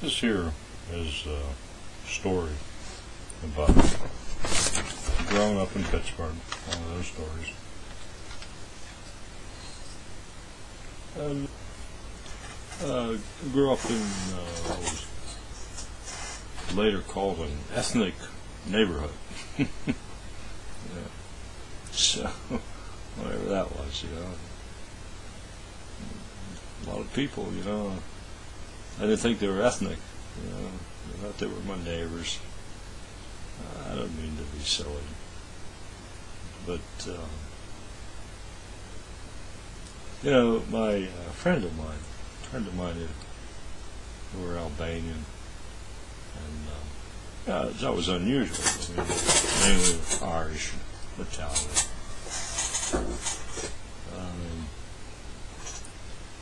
This here is a story about growing up in Pittsburgh, one of those stories. And grew up in what was later called an ethnic neighborhood. Yeah. So, whatever that was, a lot of people, I didn't think they were ethnic, I thought they were my neighbors. I don't mean to be silly, but my friend of mine who were Albanian, and that was unusual. Mainly Irish, Italian,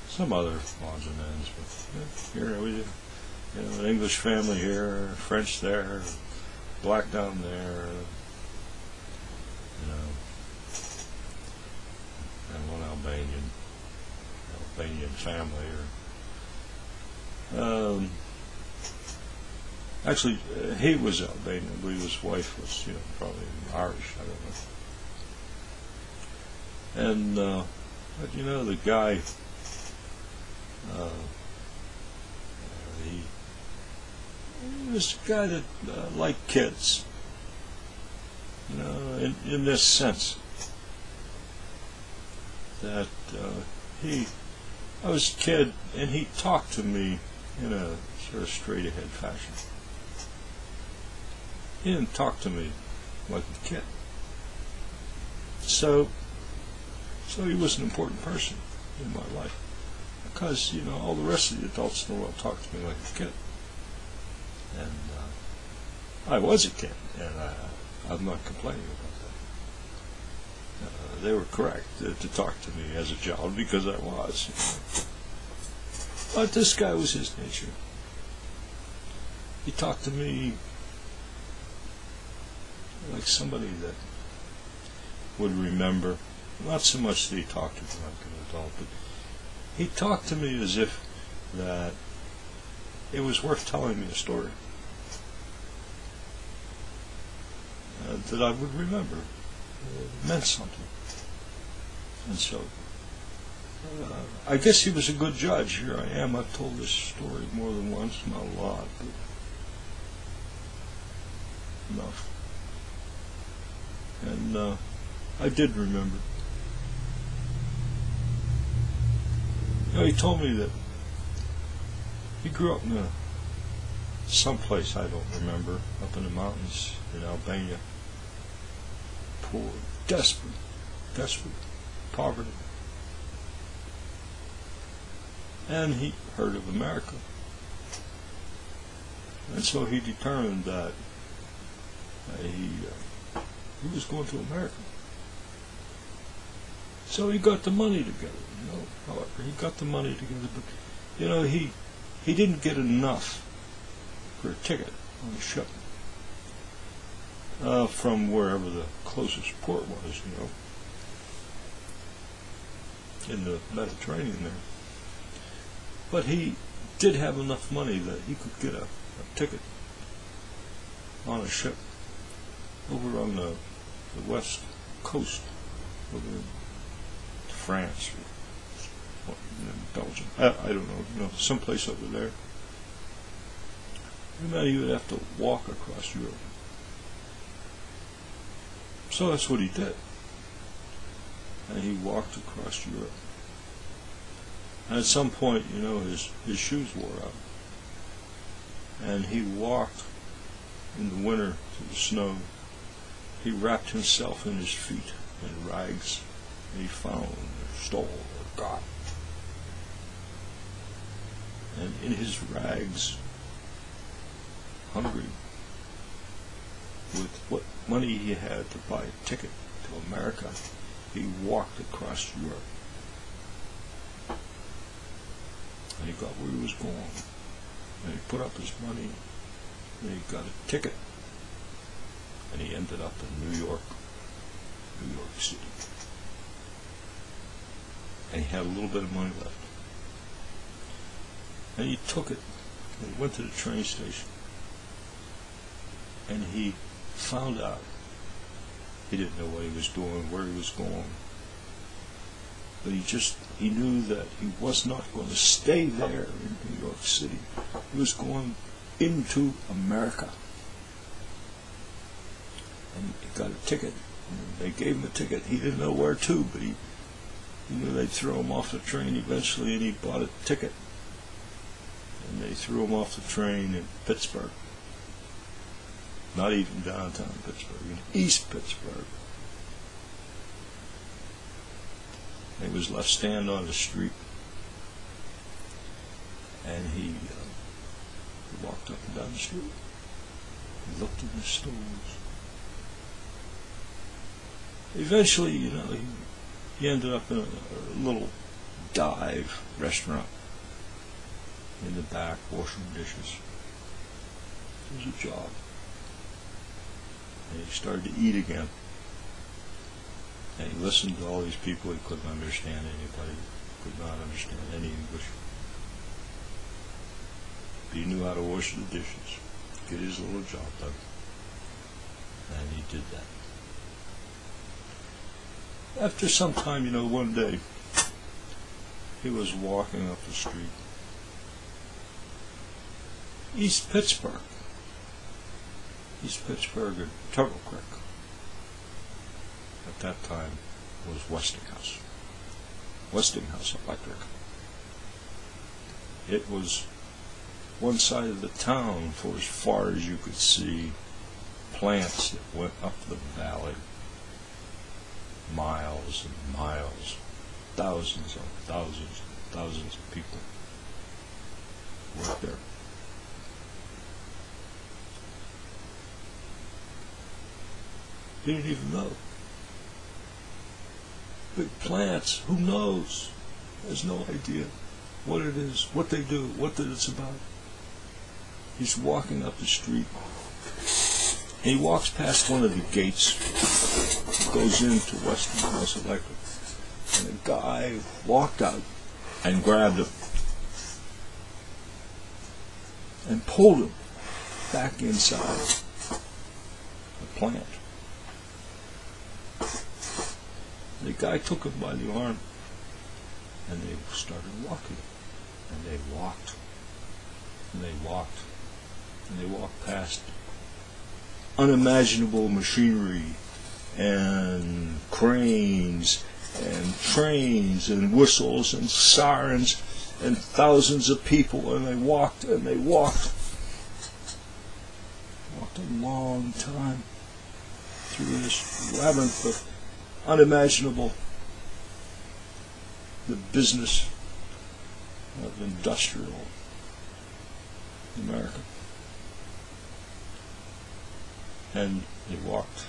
some other odds and ends, but here we do. An English family here, French there, black down there, and one Albanian family. Actually, he was Albanian, I believe his wife was, probably Irish, I don't know. And, but the guy, he was a guy that liked kids, in this sense, that I was a kid, and he talked to me in a sort of straight-ahead fashion. He didn't talk to me like a kid. So he was an important person in my life, because, all the rest of the adults in the world talked to me like a kid. And I was a kid, and I'm not complaining about that. They were correct to talk to me as a child, because I was. But this guy was his nature. He talked to me like somebody that would remember. Not so much that he talked to me like an adult, but he talked to me as if that it was worth telling me a story that I would remember. It meant something. And so, I guess he was a good judge. Here I am. I've told this story more than once, not a lot, but enough. And I did remember. He told me that he grew up in someplace I don't remember, up in the mountains in Albania. Poor, desperate, poverty. And he heard of America. And so he determined that he was going to America. So he got the money together, however, he got the money together, but, he didn't get enough for a ticket on a ship from wherever the closest port was, in the Mediterranean there. But he did have enough money that he could get a ticket on a ship over on the west coast, over in France or Belgium. I don't know, someplace over there. And then he would have to walk across Europe. So that's what he did. And he walked across Europe. And at some point, his shoes wore out. And he walked in the winter through the snow. He wrapped himself in his feet in rags he found or stole or got. And in his rags, hungry, with what money he had to buy a ticket to America, he walked across Europe. And he got where he was going. And he put up his money, and he got a ticket. And he ended up in New York City. And he had a little bit of money left. And he took it He went to the train station, and he found out he didn't know what he was doing, where he was going, but he knew that he was not going to stay there in New York City. He was going into America. And he got a ticket. They gave him a ticket. He didn't know where to, but he knew they'd throw him off the train eventually, and he bought a ticket. And they threw him off the train in Pittsburgh. Not even downtown Pittsburgh, in East Pittsburgh. And he was left stand on the street. And he walked up and down the street. He looked in the stores. Eventually, he ended up in a little dive restaurant in the back, washing dishes. It was a job. And he started to eat again. And he listened to all these people. He couldn't understand anybody. Could not understand any English. But he knew how to wash the dishes, get his little job done. And he did that. After some time, one day, he was walking up the street. East Pittsburgh and Turtle Creek. At that time was Westinghouse Electric. It was one side of the town for as far as you could see, plants that went up the valley, miles and miles, thousands of people worked there. He didn't even know. Big plants, who knows? Has no idea what it is, what they do, what it's about. He's walking up the street, and he walks past one of the gates, goes into Westinghouse Electric, and a guy walked out and grabbed him and pulled him back inside the plant. The guy took him by the arm, and they started walking. And they walked. And they walked. And they walked past unimaginable machinery and cranes and trains and whistles and sirens and thousands of people. And they walked and they walked. Walked a long time through this labyrinth of unimaginable, the business of industrial America. And they walked,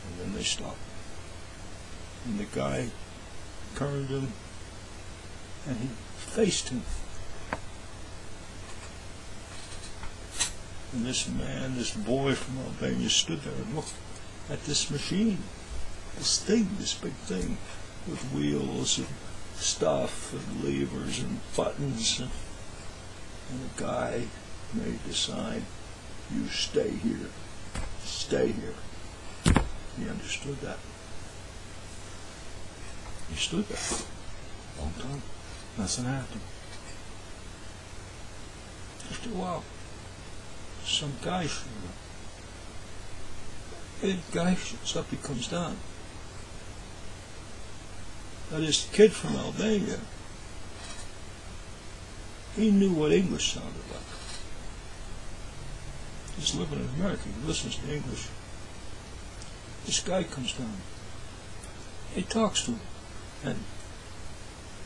and then they stopped. And the guy turned him, and he faced him. And this man, this boy from Albania, stood there and looked at this machine. This big thing, with wheels and stuff and levers and buttons, and the guy made the sign, "You stay here, stay here." He understood that. He stood there a long time. Nothing happened. After a while, some guy showed up. And the guy shows up, he comes down. Now this kid from Albania, he knew what English sounded like. He's living in America, he listens to English. This guy comes down. He talks to him. And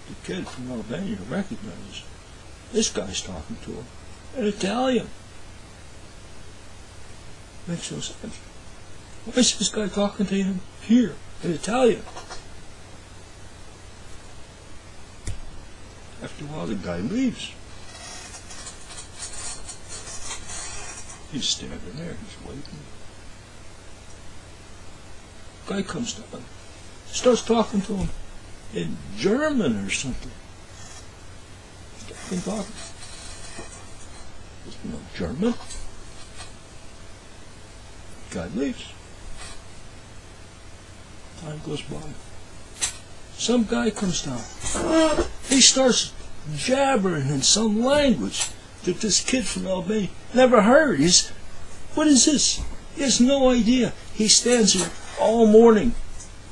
the kid from Albania recognizes this guy's talking to him in Italian. Makes no sense. Why is this guy talking to him here in Italian? After a while, the guy leaves. He's standing there, he's waiting. The guy comes down, starts talking to him in German or something. He's talking. No German. Guy leaves. Time goes by. Some guy comes down. He starts jabbering in some language that this kid from Albania never heard. What is this? He has no idea. He stands here all morning.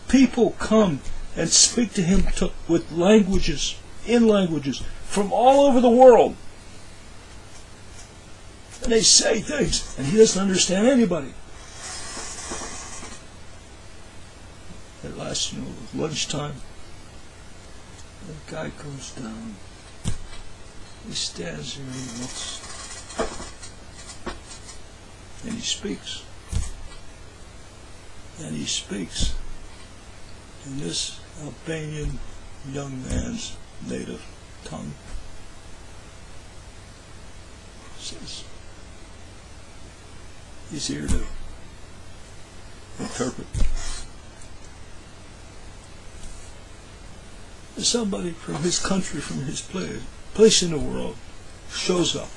People come and speak to him with languages from all over the world. And they say things, and he doesn't understand anybody. At last, lunchtime, the guy comes down. He stands there and he looks. And he speaks. And he speaks in this Albanian young man's native tongue. Says he's here to interpret. Somebody from his country, from his place in the world, shows up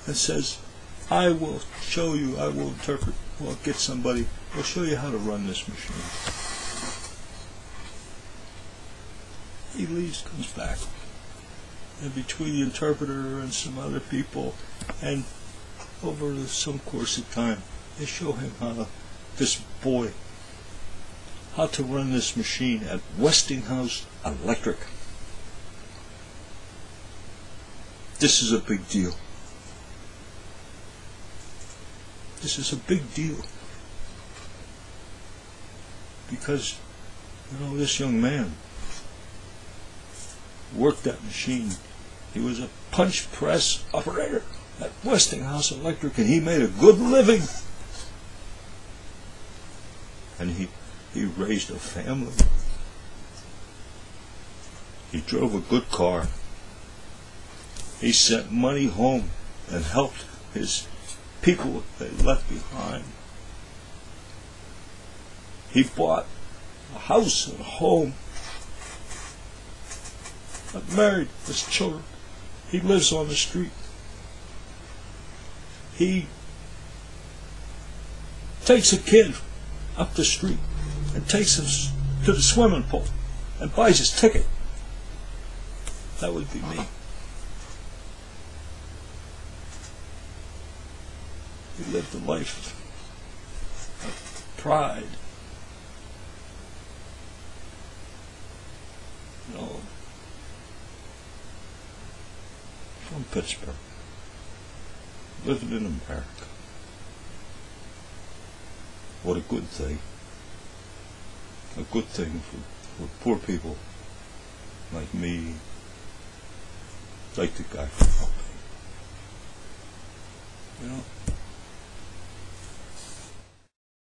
and says, I will show you, I will interpret, well, get somebody, we'll show you how to run this machine. He leaves, comes back, and between the interpreter and some other people, and over some course of time, they show him this boy, how to run this machine at Westinghouse Electric. This is a big deal. This is a big deal. Because, this young man worked that machine. He was a punch press operator at Westinghouse Electric, and he made a good living. And he raised a family. He drove a good car. He sent money home and helped his people they left behind. He bought a house and a home. Got married, has children. He lives on the street. He takes a kid up the street and takes him to the swimming pool and buys his ticket. That would be me. He lived a life of pride. From Pittsburgh, living in America. What a good thing. A good thing for poor people like me, like the guy from Albania.